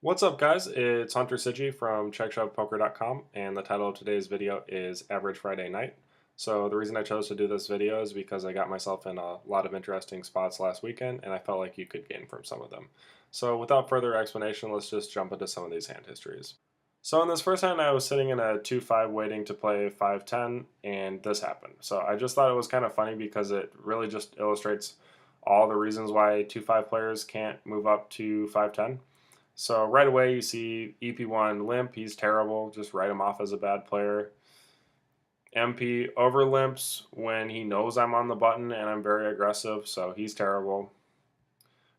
What's up, guys? It's Hunter Sigi from CheckShovPoker.com, and the title of today's video is Average Friday Night. So the reason I chose to do this video is because I got myself in a lot of interesting spots last weekend, and I felt like you could gain from some of them. So without further explanation, let's just jump into some of these hand histories. So in this first hand, I was sitting in a 2-5 waiting to play 5-10, and this happened. So I just thought it was kind of funny because it really just illustrates all the reasons why 2-5 players can't move up to 5-10. So right away you see EP1 limp, he's terrible, just write him off as a bad player. MP over limps when he knows I'm on the button and I'm very aggressive, so he's terrible.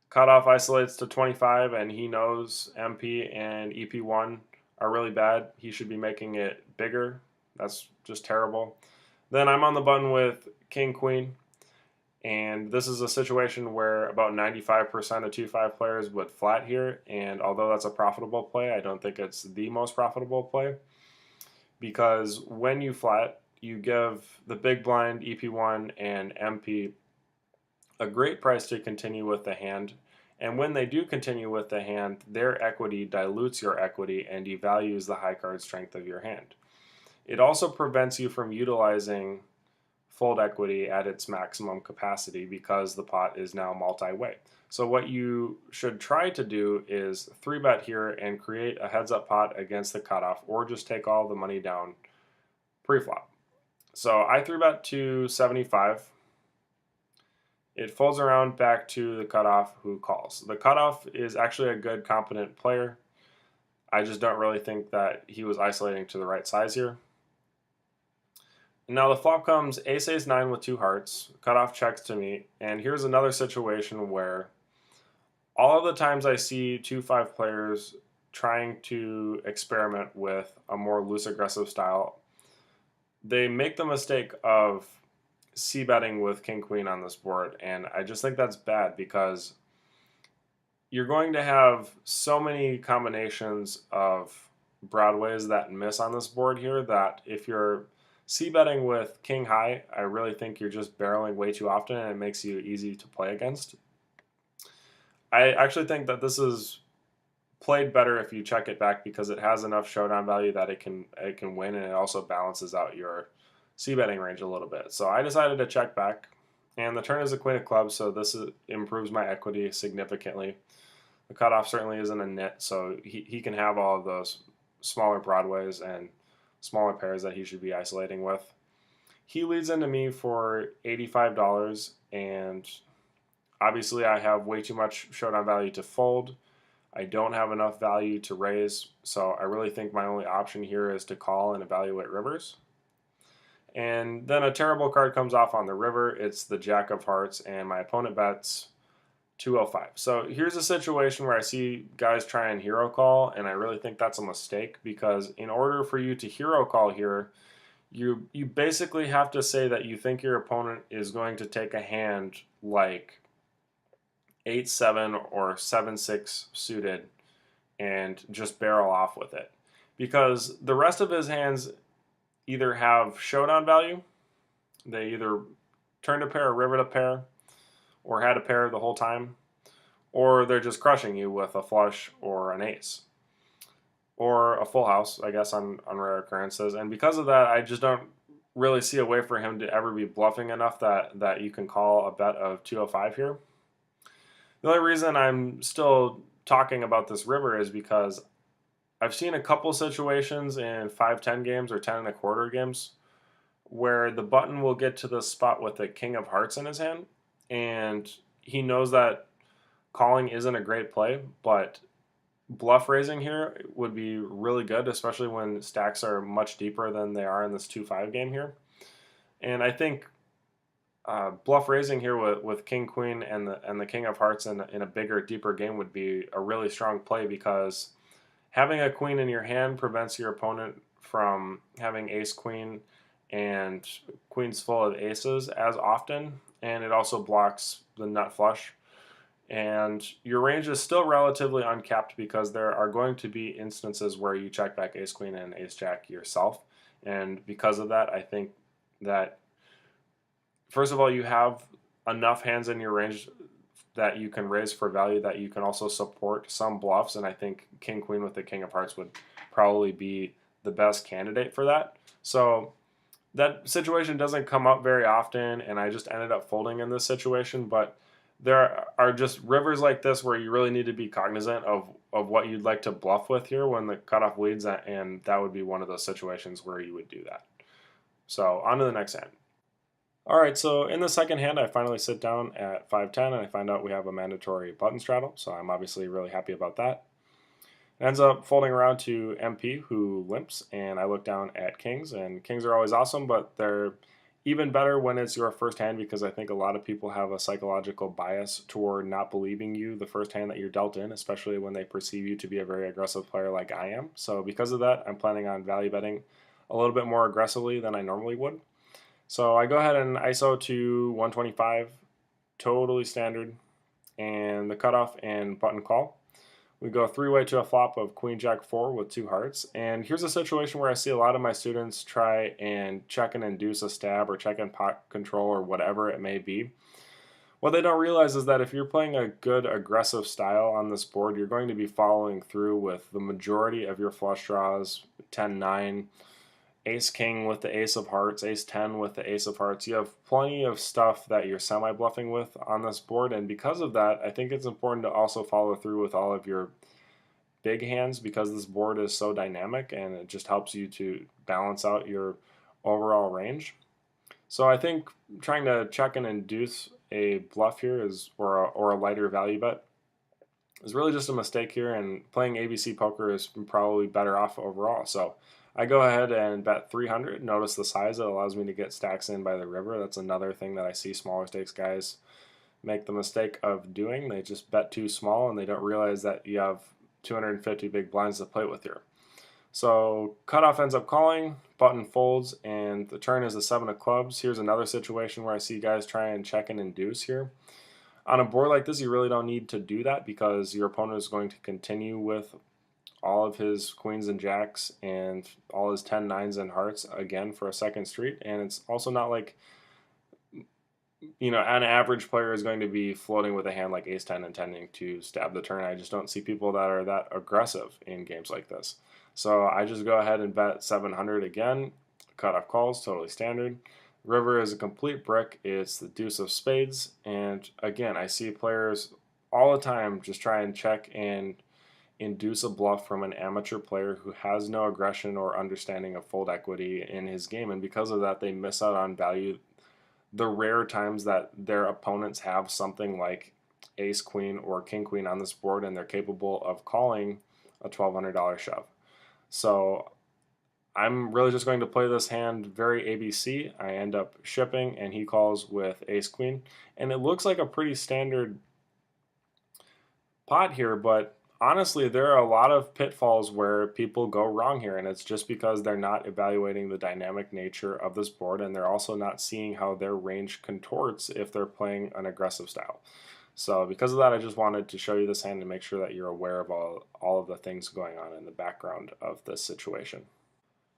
Cutoff isolates to 25 and he knows MP and EP1 are really bad. He should be making it bigger. That's just terrible. Then I'm on the button with King Queen. And this is a situation where about 95% of 2-5 players would flat here. And although that's a profitable play, I don't think it's the most profitable play. Because when you flat, you give the big blind, EP1, and MP a great price to continue with the hand. And when they do continue with the hand, their equity dilutes your equity and devalues the high card strength of your hand. It also prevents you from utilizing fold equity at its maximum capacity because the pot is now multi-way. So what you should try to do is 3-bet here and create a heads-up pot against the cutoff, or just take all the money down pre-flop. So I 3-bet to 75. It folds around back to the cutoff, who calls. The cutoff is actually a good, competent player. I just don't really think that he was isolating to the right size here. Now the flop comes ace ace 9 with 2 hearts, cutoff checks to me, and here's another situation where all of the times I see 2-5 players trying to experiment with a more loose aggressive style, they make the mistake of c-betting with king queen on this board, and I just think that's bad because you're going to have so many combinations of broadways that miss on this board here that if you're c-betting with king high, I really think you're just barreling way too often and it makes you easy to play against. I actually think that this is played better if you check it back because it has enough showdown value that it can win, and it also balances out your c-betting range a little bit. So I decided to check back, and the turn is a queen of clubs, so this improves my equity significantly. The cutoff certainly isn't a nit, so he can have all of those smaller broadways and smaller pairs that he should be isolating with. He leads into me for $85, and obviously I have way too much showdown value to fold. I don't have enough value to raise, so I really think my only option here is to call and evaluate rivers. And then a terrible card comes off on the river. It's the Jack of Hearts, and my opponent bets 205. So here's a situation where I see guys try and hero call, and I really think that's a mistake because in order for you to hero call here, you basically have to say that you think your opponent is going to take a hand like 8-7 or 7-6 suited and just barrel off with it. Because the rest of his hands either have showdown value, they either turned a pair or rivered a pair, or had a pair the whole time, or they're just crushing you with a flush or an ace, or a full house, I guess, on rare occurrences. And because of that, I just don't really see a way for him to ever be bluffing enough that you can call a bet of 205 here. The only reason I'm still talking about this river is because I've seen a couple situations in 5-10 games or 10 and a quarter games where the button will get to the spot with the king of hearts in his hand, and he knows that calling isn't a great play, but bluff raising here would be really good, especially when stacks are much deeper than they are in this 2-5 game here. And I think bluff raising here with king queen and the king of hearts in a bigger, deeper game would be a really strong play because having a queen in your hand prevents your opponent from having ace queen and queens full of aces as often, and it also blocks the nut flush. And your range is still relatively uncapped because there are going to be instances where you check back ace queen and ace jack yourself. And because of that, I think that first of all, you have enough hands in your range that you can raise for value that you can also support some bluffs, and I think King Queen with the King of Hearts would probably be the best candidate for that. So that situation doesn't come up very often, and I just ended up folding in this situation. But there are just rivers like this where you really need to be cognizant of what you'd like to bluff with here when the cutoff leads, and that would be one of those situations where you would do that. So on to the next hand. All right, so in the second hand, I finally sit down at 5-10, and I find out we have a mandatory button straddle, so I'm obviously really happy about that. It ends up folding around to MP, who limps, and I look down at kings, and kings are always awesome, but they're even better when it's your first hand, because I think a lot of people have a psychological bias toward not believing you the first hand that you're dealt in, especially when they perceive you to be a very aggressive player like I am. So because of that, I'm planning on value betting a little bit more aggressively than I normally would. So I go ahead and ISO to 125, totally standard, and the cutoff and button call. We go three-way to a flop of Queen Jack 4 with 2 hearts. And here's a situation where I see a lot of my students try and check and induce a stab or check and pot control or whatever it may be. What they don't realize is that if you're playing a good aggressive style on this board, you're going to be following through with the majority of your flush draws, 10-9, Ace King with the Ace of Hearts, Ace 10 with the Ace of Hearts. You have plenty of stuff that you're semi-bluffing with on this board, and because of that, I think it's important to also follow through with all of your big hands, because this board is so dynamic and it just helps you to balance out your overall range. So I think trying to check and induce a bluff here is or a lighter value bet is really just a mistake here, and playing ABC poker is probably better off overall. So I go ahead and bet 300. Notice the size, it allows me to get stacks in by the river. That's another thing that I see smaller stakes guys make the mistake of doing. They just bet too small and they don't realize that you have 250 big blinds to play with here. So cutoff ends up calling, button folds, and the turn is a 7 of clubs. Here's another situation where I see guys try and check and induce here. On a board like this, you really don't need to do that, because your opponent is going to continue with all of his queens and jacks and all his 10-9s and hearts again for a second street. And it's also not like, an average player is going to be floating with a hand like ace-10 intending to stab the turn. I just don't see people that are that aggressive in games like this. So I just go ahead and bet 700 again. Cutoff calls, totally standard. River is a complete brick. It's the deuce of spades. And again, I see players all the time just try and check and induce a bluff from an amateur player who has no aggression or understanding of fold equity in his game, and because of that, they miss out on value the rare times that their opponents have something like ace queen or king queen on this board and they're capable of calling a $1,200 shove. So I'm really just going to play this hand very ABC. I end up shipping and he calls with ace queen, and it looks like a pretty standard pot here, but honestly, there are a lot of pitfalls where people go wrong here, and it's just because they're not evaluating the dynamic nature of this board, and they're also not seeing how their range contorts if they're playing an aggressive style. So because of that, I just wanted to show you this hand to make sure that you're aware of all of the things going on in the background of this situation.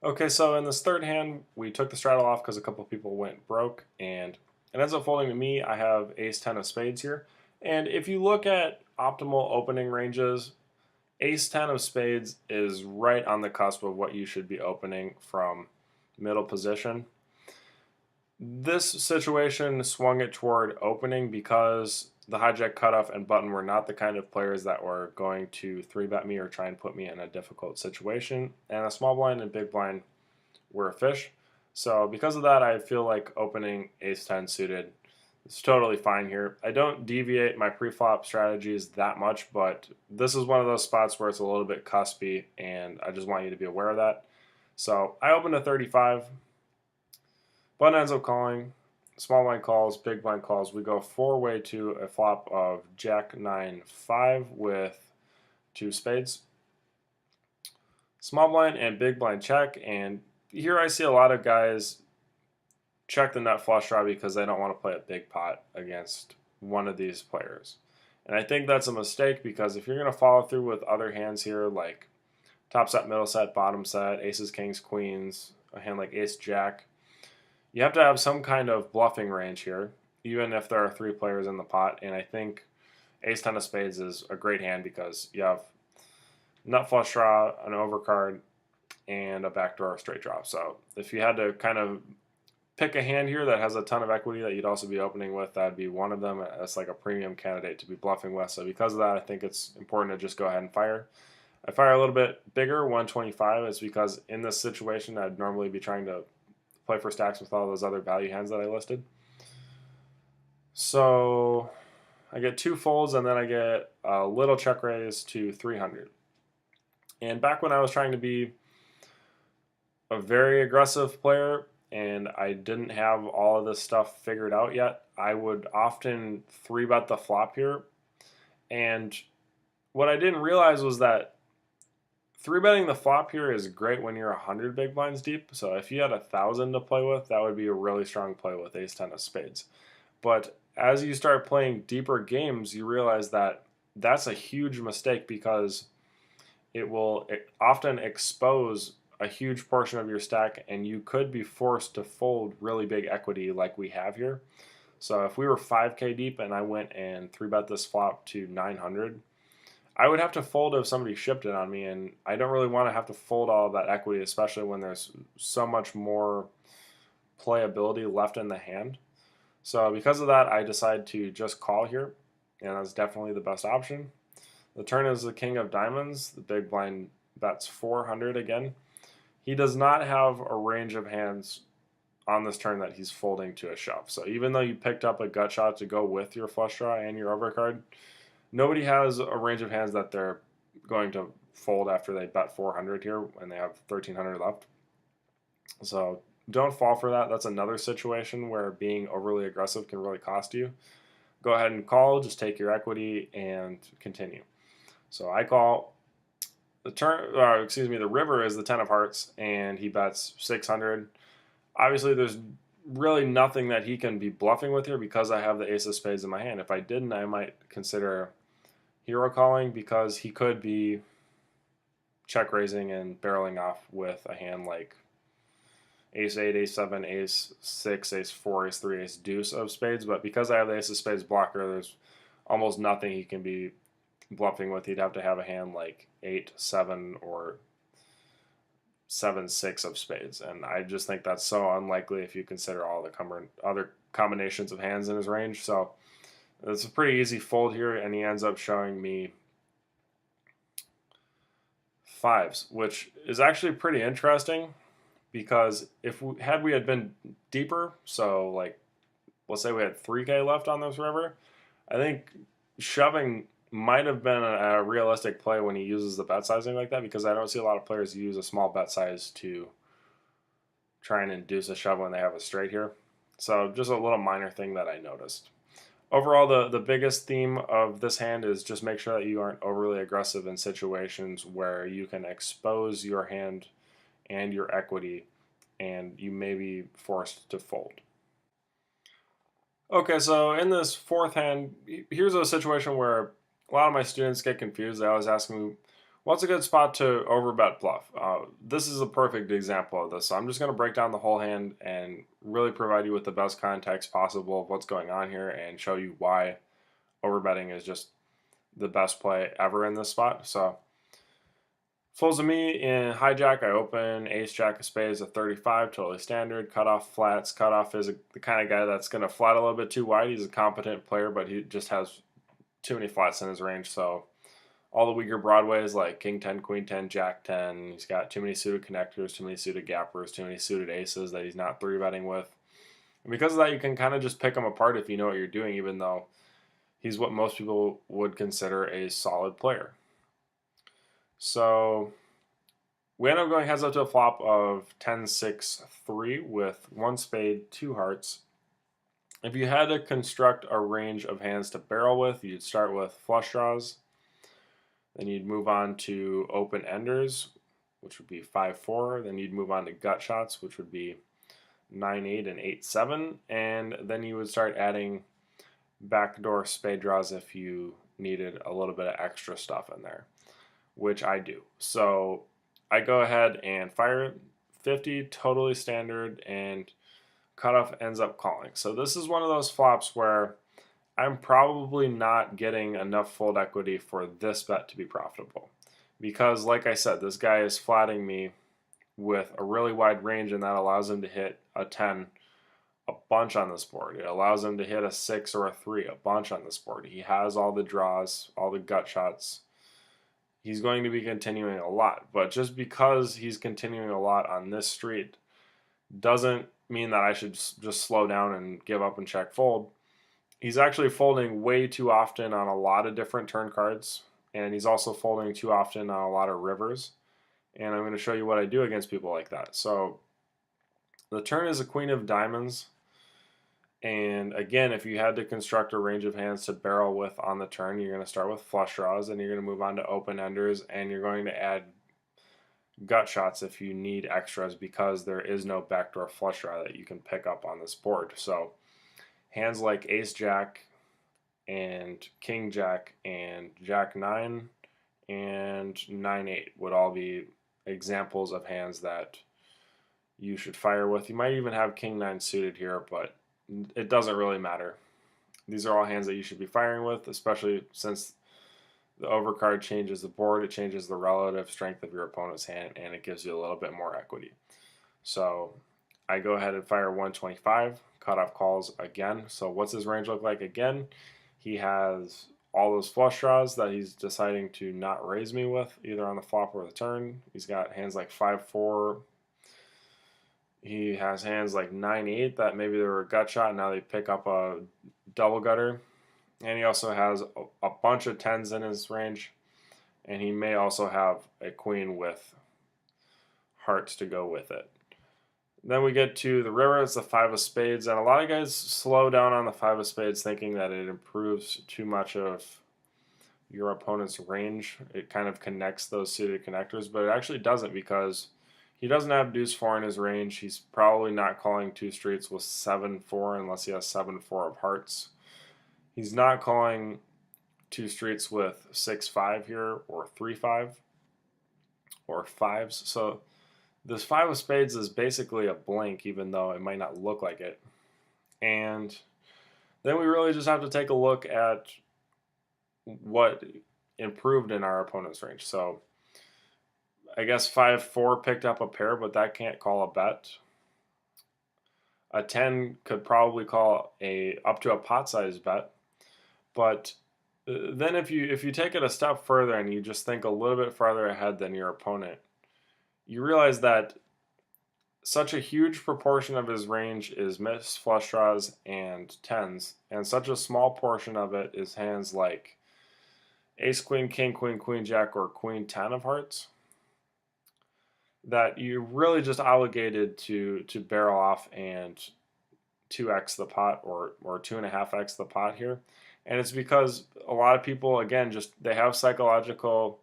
Okay, so in this third hand, we took the straddle off because a couple of people went broke, and it ends up folding to me. I have ace-10 of spades here. And if you look at optimal opening ranges, ace-10 of spades is right on the cusp of what you should be opening from middle position. This situation swung it toward opening because the hijack, cutoff, and button were not the kind of players that were going to 3-bet me or try and put me in a difficult situation. And a small blind and big blind were a fish. So because of that, I feel like opening ace-10 suited is totally fine here. I don't deviate my pre-flop strategies that much, but this is one of those spots where it's a little bit cuspy, and I just want you to be aware of that. So I open to 35. Button ends up calling. Small blind calls, big blind calls. We go 4-way to a flop of jack 9-5 with 2 spades. Small blind and big blind check, and here I see a lot of guys check the nut flush draw because they don't want to play a big pot against one of these players. And I think that's a mistake, because if you're going to follow through with other hands here like top set, middle set, bottom set, aces, kings, queens, a hand like ace jack, you have to have some kind of bluffing range here, even if there are 3 players in the pot. And I think Ace ten of spades is a great hand because you have nut flush draw, an overcard, and a backdoor straight draw. So if you had to kind of pick a hand here that has a ton of equity that you'd also be opening with, that'd be one of them. That's like a premium candidate to be bluffing with. So because of that, I think it's important to just go ahead and fire. I fire a little bit bigger, 125, is because in this situation, I'd normally be trying to play for stacks with all those other value hands that I listed. So I get 2 folds, and then I get a little check raise to 300. And back when I was trying to be a very aggressive player and I didn't have all of this stuff figured out yet, I would often 3-bet the flop here. And what I didn't realize was that 3-betting the flop here is great when you're 100 big blinds deep. So if you had 1,000 to play with, that would be a really strong play with ace 10 of spades. But as you start playing deeper games, you realize that that's a huge mistake because it will often expose a huge portion of your stack, and you could be forced to fold really big equity like we have here. So if we were 5K deep and I went and 3-bet this flop to 900, I would have to fold if somebody shipped it on me, and I don't really want to have to fold all of that equity, especially when there's so much more playability left in the hand. So because of that, I decided to just call here, and that's definitely the best option. The turn is the king of diamonds. The big blind bets 400 again. He does not have a range of hands on this turn that he's folding to a shove. So even though you picked up a gut shot to go with your flush draw and your overcard, nobody has a range of hands that they're going to fold after they bet 400 here when they have 1,300 left. So don't fall for that. That's another situation where being overly aggressive can really cost you. Go ahead and call, just take your equity and continue. So I call. The river is the 10 of hearts, and he bets 600. Obviously, there's really nothing that he can be bluffing with here because I have the ace of spades in my hand. If I didn't, I might consider hero calling because he could be check raising and barreling off with a hand like ace 8, ace 7, ace 6, ace 4, ace 3, ace deuce of spades. But because I have the ace of spades blocker, there's almost nothing he can be bluffing with. He'd have to have a hand like 8, 7, or 7, 6 of spades. And I just think that's so unlikely if you consider all the other combinations of hands in his range. So it's a pretty easy fold here, and he ends up showing me 5s, which is actually pretty interesting because if we had been deeper, so like let's say we had 3K left on this river, I think shoving might have been a realistic play when he uses the bet sizing like that, because I don't see a lot of players use a small bet size to try and induce a shove when they have a straight here. So just a little minor thing that I noticed. Overall, the biggest theme of this hand is just make sure that you aren't overly aggressive in situations where you can expose your hand and your equity, and you may be forced to fold. Okay, so in this fourth hand, here's a situation where a lot of my students get confused. They always ask me, what's a good spot to overbet bluff? This is a perfect example of this. So I'm just going to break down the whole hand and really provide you with the best context possible of what's going on here and show you why overbetting is just the best play ever in this spot. So folds to me in hijack, I open ace jack of spades at 35, totally standard. Cutoff flats. Cutoff is the kind of guy that's going to flat a little bit too wide. He's a competent player, but he just has too many flats in his range. So all the weaker broadways like king 10, queen 10, jack 10, he's got too many suited connectors, too many suited gappers, too many suited aces that he's not 3-betting with. And because of that, you can kind of just pick him apart if you know what you're doing, even though he's what most people would consider a solid player. So we end up going heads up to a flop of 10, 6, 3 with 1 spade, 2 hearts. If you had to construct a range of hands to barrel with, you'd start with flush draws. Then you'd move on to open enders, which would be 5-4. Then you'd move on to gut shots, which would be 9-8 and 8-7. And then you would start adding backdoor spade draws if you needed a little bit of extra stuff in there, which I do. So I go ahead and fire 50, totally standard, and cutoff ends up calling. So this is one of those flops where I'm probably not getting enough fold equity for this bet to be profitable. Because, like I said, this guy is flatting me with a really wide range, and that allows him to hit a 10 a bunch on this board. It allows him to hit a 6 or a 3 a bunch on this board. He has all the draws, all the gut shots. He's going to be continuing a lot. But just because he's continuing a lot on this street doesn't mean that I should just slow down and give up and check fold. He's actually folding way too often on a lot of different turn cards, and he's also folding too often on a lot of rivers. And I'm going to show you what I do against people like that. So the turn is a queen of diamonds. And again, if you had to construct a range of hands to barrel with on the turn, you're going to start with flush draws, and you're going to move on to open enders, and you're going to add gut shots if you need extras, because there is no backdoor flush draw that you can pick up on this board. So hands like ace jack and king jack and jack 9 and 9-8 would all be examples of hands that you should fire with. You might even have king 9 suited here, but it doesn't really matter. These are all hands that you should be firing with, especially since the overcard changes the board, it changes the relative strength of your opponent's hand, and it gives you a little bit more equity. So I go ahead and fire 125, cutoff calls again. So what's his range look like again? He has all those flush draws that he's deciding to not raise me with, either on the flop or the turn. He's got hands like 5-4. He has hands like 9-8 that maybe they were a gut shot and now they pick up a double gutter. And he also has a bunch of 10s in his range. And he may also have a queen with hearts to go with it. Then we get to the river. It's the 5 of spades. And a lot of guys slow down on the 5 of spades thinking that it improves too much of your opponent's range. It kind of connects those suited connectors, but it actually doesn't, because he doesn't have deuce 4 in his range. He's probably not calling two streets with 7-4 unless he has 7-4 of hearts. He's not calling two streets with 6-5 here, or 3-5, or 5s. So this 5 of spades is basically a blank, even though it might not look like it. And then we really just have to take a look at what improved in our opponent's range. So I guess 5-4 picked up a pair, but that can't call a bet. A 10 could probably call up to a pot size bet. But then if you take it a step further and you just think a little bit farther ahead than your opponent, you realize that such a huge proportion of his range is missed flush draws and 10s, and such a small portion of it is hands like ace queen, king queen, queen jack, or queen 10 of hearts, that you're really just obligated to barrel off and 2x the pot, or 2.5x the pot here. And it's because a lot of people, again, just they have psychological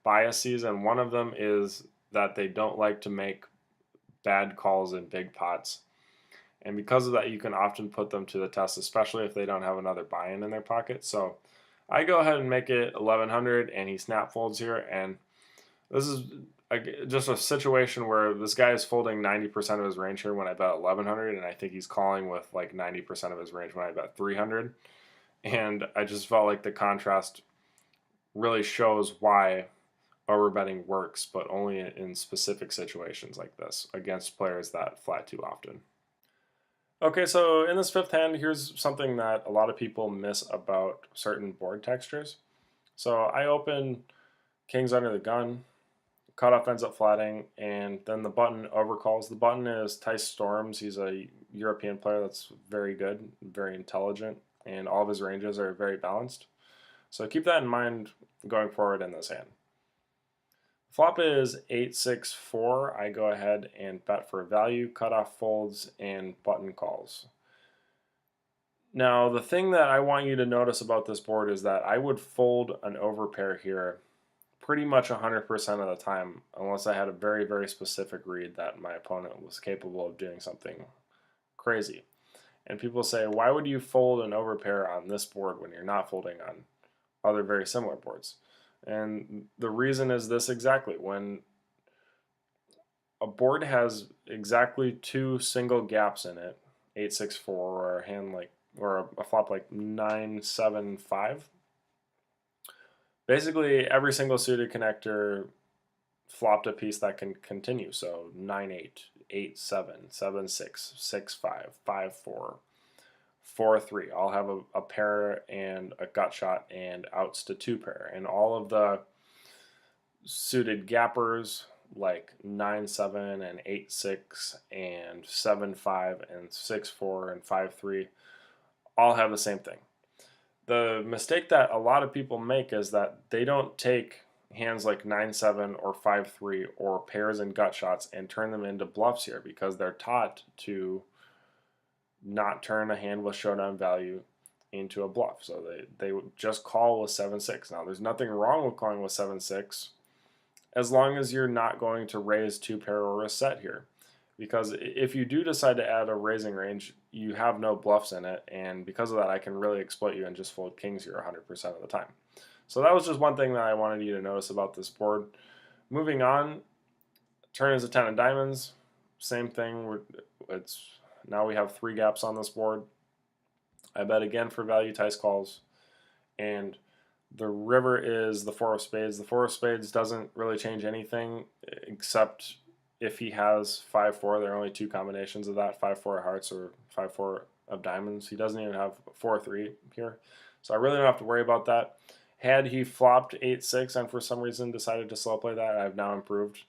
biases, and one of them is that they don't like to make bad calls in big pots. And because of that, you can often put them to the test, especially if they don't have another buy-in in their pocket. So I go ahead and make it 1100, and he snap folds here. And this is just a situation where this guy is folding 90% of his range here when I bet 1100, and I think he's calling with like 90% of his range when I bet 300. And I just felt like the contrast really shows why overbetting works, but only in specific situations like this against players that flat too often. Okay, so in this fifth hand, here's something that a lot of people miss about certain board textures. So I open kings under the gun, cutoff ends up flatting, and then the button overcalls. The button is Tice Storms. He's a European player that's very good, very intelligent, and all of his ranges are very balanced. So keep that in mind going forward in this hand. Flop is 8-6-4. I go ahead and bet for value, cutoff folds, and button calls. Now, the thing that I want you to notice about this board is that I would fold an overpair here pretty much 100% of the time, unless I had a very, very specific read that my opponent was capable of doing something crazy. And people say, why would you fold an overpair on this board when you're not folding on other very similar boards? And the reason is this exactly. When a board has exactly two single gaps in it, 8-6-4, or a hand like or a flop like 9-7-5, basically every single suited connector flopped a piece that can continue. So 9-8, 8-7, 7-6, 6-5, 5-4, 4-3. All have a pair and a gut shot and outs to two pair. And all of the suited gappers like 9-7 and 8-6 and 7-5 and 6-4 and 5-3 all have the same thing. The mistake that a lot of people make is that they don't take hands like 9-7 or 5-3 or pairs and gut shots and turn them into bluffs here, because they're taught to not turn a hand with showdown value into a bluff. So they just call with 7-6. Now, there's nothing wrong with calling with 7-6 as long as you're not going to raise two pair or a set here. Because if you do decide to add a raising range, you have no bluffs in it, and because of that, I can really exploit you and just fold kings here 100% of the time. So that was just one thing that I wanted you to notice about this board. Moving on, turn is a 10 of diamonds. Same thing. Now we have three gaps on this board. I bet again for value Tice calls, and the river is the four of spades. The four of spades doesn't really change anything except if he has 5-4. There are only two combinations of that: 5-4 hearts or 5-4 of diamonds. He doesn't even have 4-3 here, so I really don't have to worry about that. Had he flopped 8-6 and for some reason decided to slow play that, I've now improved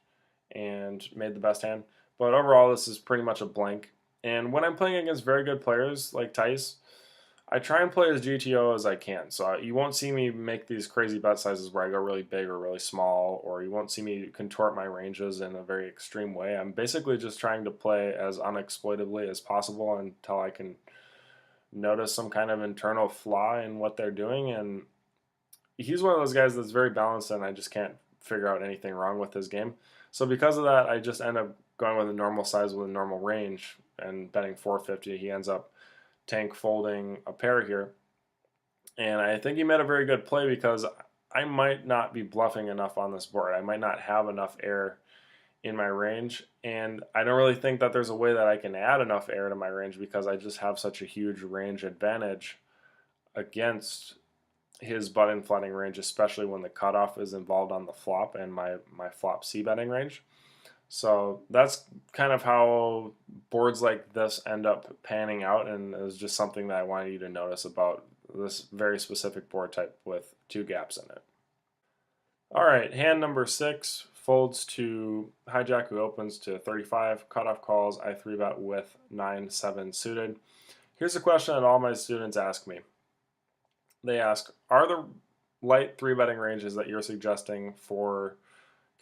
and made the best hand. But overall, this is pretty much a blank. And when I'm playing against very good players like Tice, I try and play as GTO as I can. So you won't see me make these crazy bet sizes where I go really big or really small, or you won't see me contort my ranges in a very extreme way. I'm basically just trying to play as unexploitably as possible until I can notice some kind of internal flaw in what they're doing. And he's one of those guys that's very balanced, and I just can't figure out anything wrong with his game. So because of that, I just end up going with a normal size with a normal range and betting 450. He ends up tank folding a pair here, and I think he made a very good play because I might not be bluffing enough on this board. I might not have enough air in my range, and I don't really think that there's a way that I can add enough air to my range because I just have such a huge range advantage against his button flooding range, especially when the cutoff is involved on the flop and my flop C betting range. So that's kind of how boards like this end up panning out, and it was just something that I wanted you to notice about this very specific board type with two gaps in it. All right, hand number 6 folds to hijack, who opens to 35, cutoff calls, I 3-bet with 9-7 suited. Here's a question that all my students ask me. They ask, are the light 3-betting ranges that you're suggesting for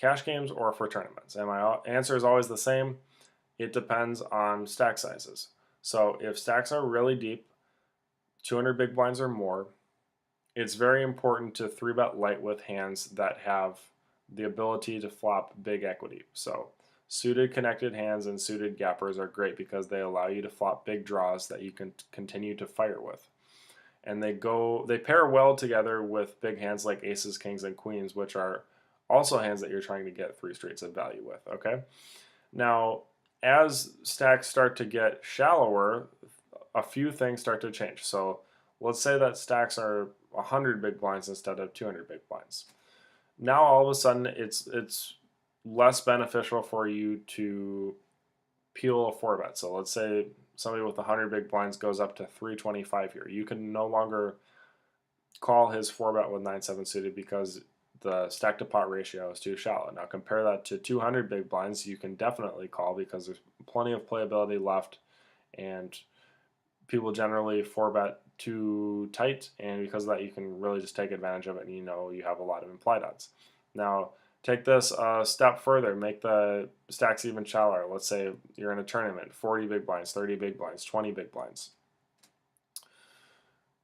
cash games or for tournaments? And my answer is always the same. It depends on stack sizes. So if stacks are really deep, 200 big blinds or more, it's very important to 3-bet light with hands that have the ability to flop big equity. So suited connected hands and suited gappers are great because they allow you to flop big draws that you can continue to fire with. And they pair well together with big hands like aces, kings, and queens, which are also hands that you're trying to get 3 streets of value with, okay? Now, as stacks start to get shallower, a few things start to change. So let's say that stacks are 100 big blinds instead of 200 big blinds. Now all of a sudden it's less beneficial for you to peel a 4-bet. So let's say somebody with 100 big blinds goes up to 325 here. You can no longer call his 4-bet with 9-7 suited because the stack to pot ratio is too shallow. Now compare that to 200 big blinds. You can definitely call because there's plenty of playability left, and people generally 4-bet too tight, and because of that you can really just take advantage of it, and you know you have a lot of implied odds. Now take this a step further, make the stacks even shallower. Let's say you're in a tournament, 40 big blinds, 30 big blinds, 20 big blinds.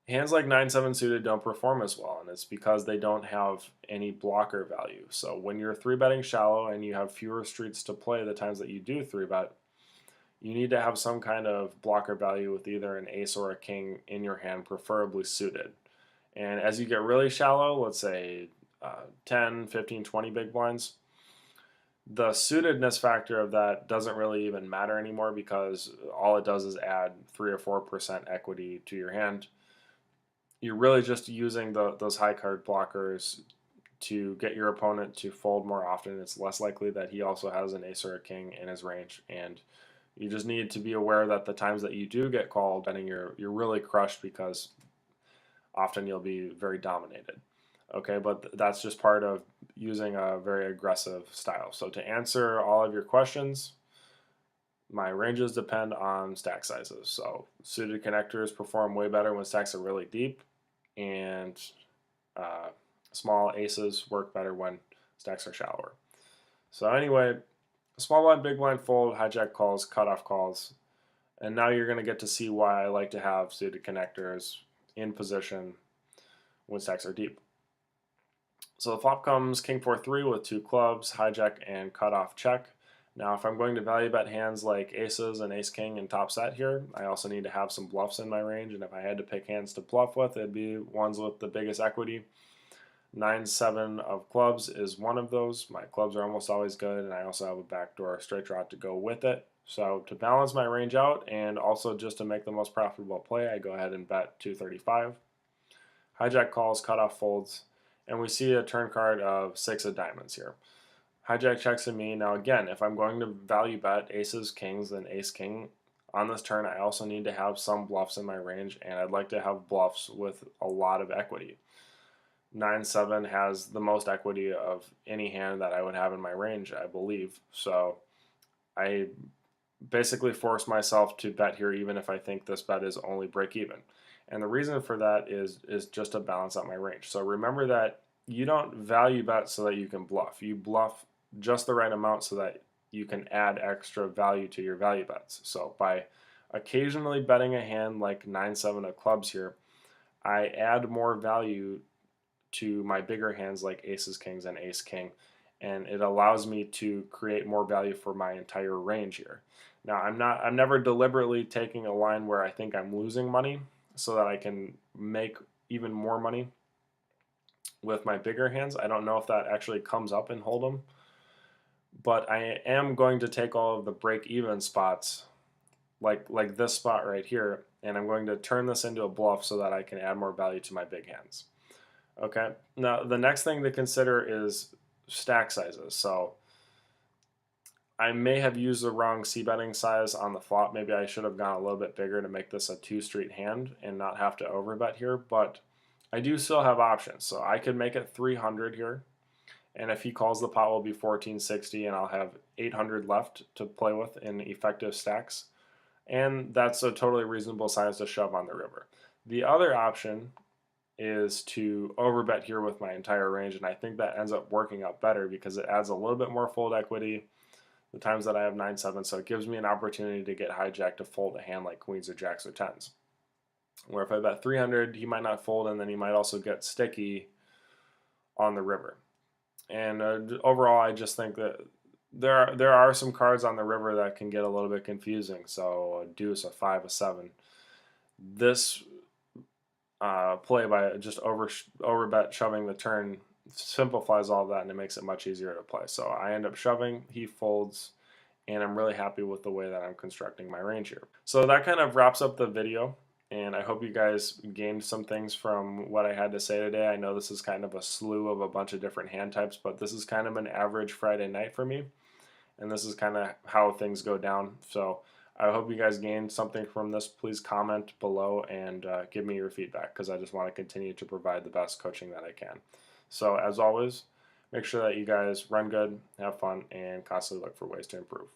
Hands like 9-7 suited don't perform as well, and it's because they don't have any blocker value. So when you're 3-betting shallow and you have fewer streets to play the times that you do 3-bet, you need to have some kind of blocker value with either an ace or a king in your hand, preferably suited. And as you get really shallow, let's say 10, 15, 20 big blinds, The suitedness factor of that doesn't really even matter anymore because all it does is add 3 or 4% equity to your hand. You're really just using those high card blockers to get your opponent to fold more often. It's less likely that he also has an ace or a king in his range, and you just need to be aware that the times that you do get called, then you're really crushed because often you'll be very dominated. Okay, but that's just part of using a very aggressive style. So to answer all of your questions, my ranges depend on stack sizes. So suited connectors perform way better when stacks are really deep, and uh, small aces work better when stacks are shallower. So anyway, small blind, big blind fold, hijack calls, cutoff calls, and now you're going to get to see why I like to have suited connectors in position when stacks are deep. So the flop comes king 4-3 with 2 clubs, hijack and cutoff check. Now if I'm going to value bet hands like aces and ace king and top set here, I also need to have some bluffs in my range, and if I had to pick hands to bluff with, it'd be ones with the biggest equity. 9-7 of clubs is one of those. My clubs are almost always good, and I also have a backdoor straight draw to go with it. So to balance my range out and also just to make the most profitable play, I go ahead and bet 235. Hijack calls, cutoff folds, and we see a turn card of 6 of diamonds here. Hijack checks at me. Now again, if I'm going to value bet aces, kings, then ace, king, on this turn I also need to have some bluffs in my range, and I'd like to have bluffs with a lot of equity. 9-7 has the most equity of any hand that I would have in my range, I believe. So I basically force myself to bet here even if I think this bet is only break even. And the reason for that is just to balance out my range. So remember that you don't value bet so that you can bluff. You bluff just the right amount so that you can add extra value to your value bets. So by occasionally betting a hand like 9-7 of clubs here, I add more value to my bigger hands like aces, kings, and ace, king, and it allows me to create more value for my entire range here. Now I'm never deliberately taking a line where I think I'm losing money so that I can make even more money with my bigger hands. I don't know if that actually comes up in Hold'em, but I am going to take all of the break even spots like this spot right here, and I'm going to turn this into a bluff so that I can add more value to my big hands. Okay, now the next thing to consider is stack sizes. So I may have used the wrong c-betting size on the flop. Maybe I should have gone a little bit bigger to make this a 2-street hand and not have to overbet here, but I do still have options. So I could make it 300 here, and if he calls, the pot will be 1460, and I'll have 800 left to play with in effective stacks, and that's a totally reasonable size to shove on the river. The other option is to overbet here with my entire range, and I think that ends up working out better because it adds a little bit more fold equity the times that I have 9-7, so it gives me an opportunity to get hijack to fold a hand like queens or jacks or tens. Where if I bet 300, he might not fold, and then he might also get sticky on the river. And overall, I just think that there are some cards on the river that can get a little bit confusing. So a deuce, a 5, a 7. This play by just overbet shoving the turn simplifies all of that, and it makes it much easier to play. So I end up shoving, he folds, and I'm really happy with the way that I'm constructing my range here. So that kind of wraps up the video, and I hope you guys gained some things from what I had to say today. I know this is kind of a slew of a bunch of different hand types, but this is kind of an average Friday night for me, and this is kind of how things go down. So I hope you guys gained something from this. Please comment below and give me your feedback, because I just want to continue to provide the best coaching that I can. So as always, make sure that you guys run good, have fun, and constantly look for ways to improve.